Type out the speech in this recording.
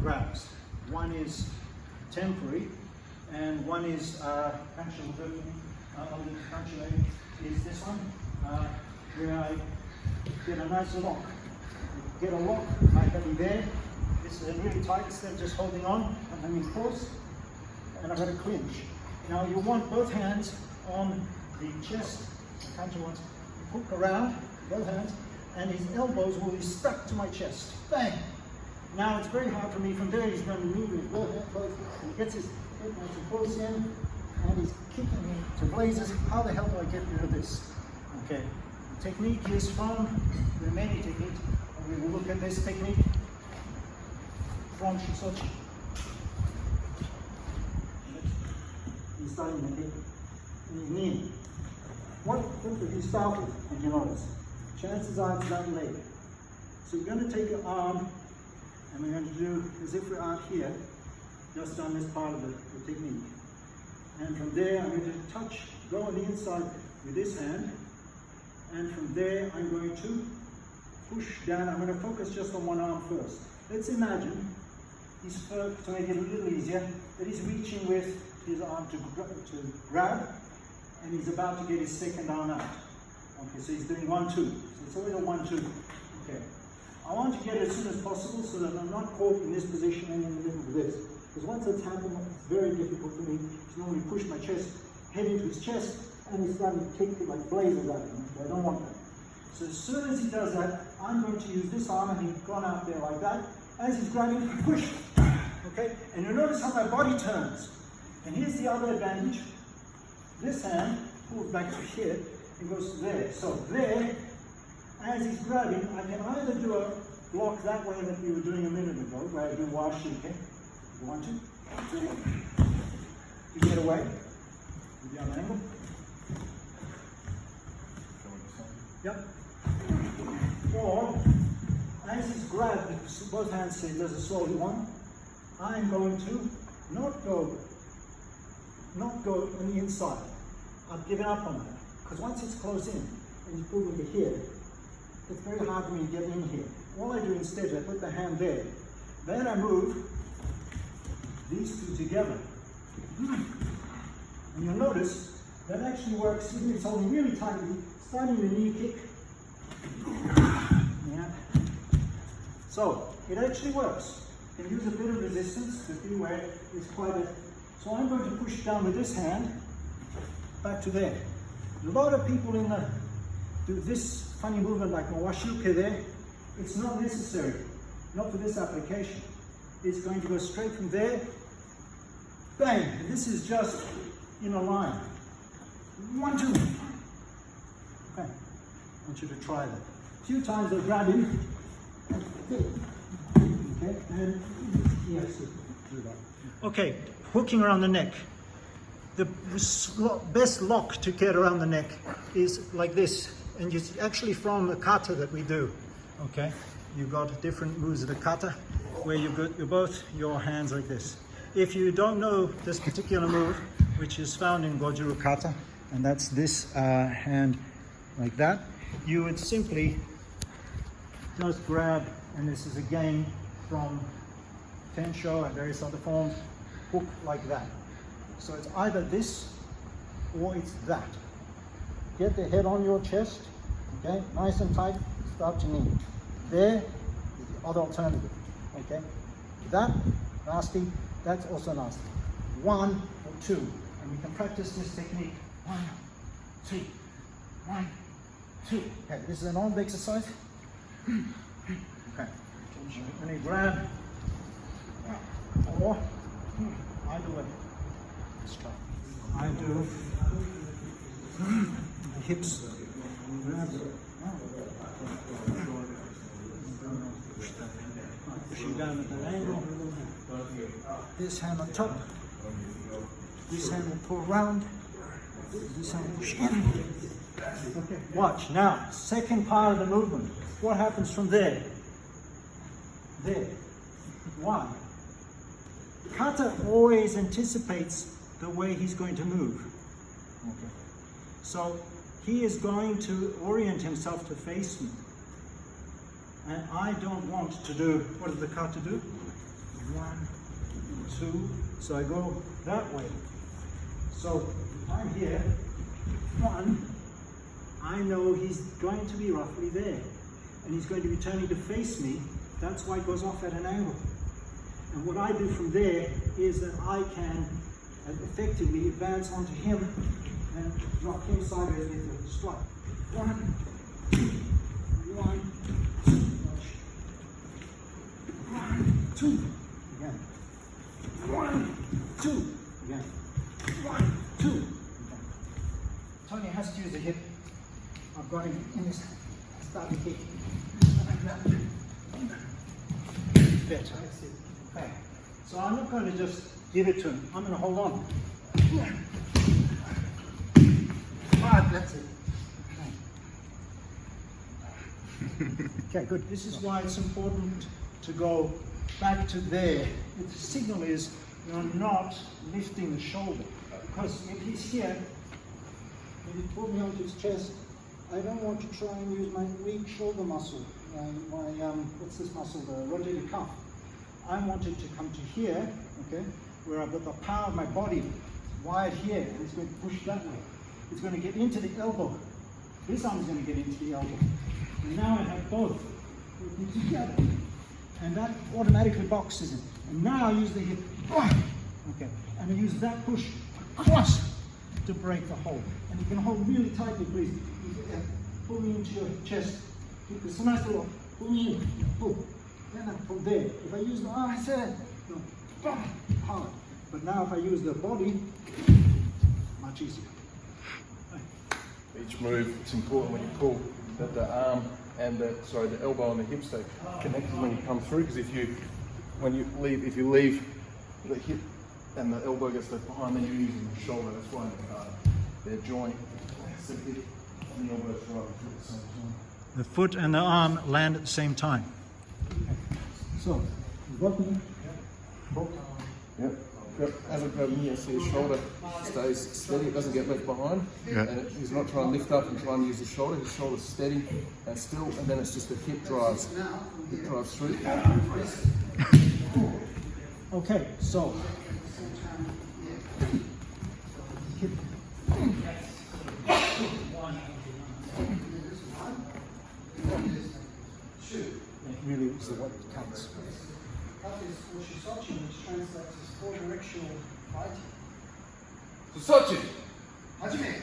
grabs. One is temporary, and one is is this one, where I get a nice lock. Get a lock, my belly there. This is really tight instead of just holding on. I'm hanging close, and I've got a clinch. Now you want both hands on the chest. The counter wants to hook around both hands, and his elbows will be stuck to my chest. Bang! Now it's very hard for me from there. He's going to move his both hands close, and he gets his head nice and close in, and he's kicking me to blazes. How the hell do I get rid of this? Okay, the technique is from the many techniques. We will look at this technique from Shisochin. He's starting to hit in his knee. What did he start with, did you notice? Chances are it's that leg. So you're going to take your arm, and we're going to do as if we're out here, just on this part of the technique. And from there, I'm going to touch, go on the inside with this hand, and from there, I'm going to push down. I'm going to focus just on one arm first. Let's imagine he's, to make it a little easier, that he's reaching with his arm to grab, and he's about to get his second arm out. Okay, so he's doing 1-2. So it's always a 1-2. Okay. I want to get it as soon as possible so that I'm not caught in this position and in the middle of this. Because once it's happened, it's very difficult for me to normally push my chest, head into his chest, and he's starting to kick like blazes at him. Okay, I don't want that. So as soon as he does that, I'm going to use this arm, and he's gone out there like that. As he's grabbing, push. Okay, and you'll notice how my body turns. And here's the other advantage. This hand pulls back to here and goes to there. So there, as he's grabbing, I can either do a block that way that we were doing a minute ago, where I do washi, okay? You want to? You get away with the other angle. Yep. Or, as he's grabbed, both hands say there's a slowly one, I'm going to not go on the inside. I've given up on that. Because once it's close in, and you pull me to here, it's very hard for me to get in here. All I do instead is I put the hand there. Then I move these two together. And you'll notice that actually works, even if it's holding really tightly, starting the knee kick. Yeah. So, it actually works. You can use a bit of resistance to see where it's quite a... So I'm going to push down with this hand, back to there. A lot of people do this funny movement like Mawashuke there. It's not necessary, not for this application. It's going to go straight from there, bang, and this is just in a line. 1, 2. Okay, I want you to try that. A few times I'll grab him, okay, and yes, do that. Okay, hooking around the neck. The best lock to get around the neck is like this, and it's actually from the kata that we do. Okay, you've got different moves of the kata where you've got both your hands like this. If you don't know this particular move, which is found in goju kata, and that's this hand like that, you would simply just grab, and this is again from tensho and various other forms, hook like that. So it's either this or it's that. Get the head on your chest, okay, nice and tight, start to knee. There is the other alternative, okay. That, nasty, that's also nasty. 1 or 2, and we can practice this technique. 1, 2, 1, 2. Okay, this is an arm exercise. Okay, and you grab, or either way. Let's try. I do the hips. Pushing down at that angle. This hand on top. This hand will pull around. This hand will push in. Okay, watch. Now, second part of the movement. What happens from there? There. Why? Kata always anticipates the way he's going to move. Okay. So he is going to orient himself to face me. And I don't want to do, what does the kata do? 1, 2, so I go that way. So if I'm here, 1, I know he's going to be roughly there, and he's going to be turning to face me. That's why it goes off at an angle. And what I do from there is that I can effectively advance onto him and drop him sideways with a strike. 1, 2, 1, 2, 1, 2, again. 1, 2, again. 1, 2, again. Tony has to use the hip. I've got him in this starting kick. Better. Okay. So I'm not going to just give it to him. I'm going to hold on. Right, that's it. Okay. Okay, good. This is why it's important to go back to there. The signal is you're not lifting the shoulder. Because if he's here, if you pull me onto his chest, I don't want to try and use my weak shoulder muscle, what's this muscle, the rotator cuff. I want it to come to here, okay, where I've got the power of my body wired here, and it's going to push that way. It's going to get into the elbow. This arm is going to get into the elbow. And now I have both working together. And that automatically boxes it. And now I use the hip, okay, and I use that push across to break the hold. And you can hold really tightly, please. Pull me into your chest. Keep this nice little, pull me in, pull. Then from there, if I use the arm, I said, no, hard. But now if I use the body, much easier. Each move, it's important when you pull that the arm and the elbow and the hip stay connected when you come through. Because if you leave the hip and the elbow gets left behind, then you're using the shoulder. That's why their joint, the hip and the elbow is right at the same time. The foot and the arm land at the same time. So, you got me? Yep. As I grab here, see his shoulder stays steady, it doesn't get left behind. Yeah. And he's not trying to lift up and try and use his shoulder's steady and still, and then it's just the hip drives through. Okay, so. It really is the way it counts. That is Shisochin, which translates as four-directional fighting. Shisochin! Hajime!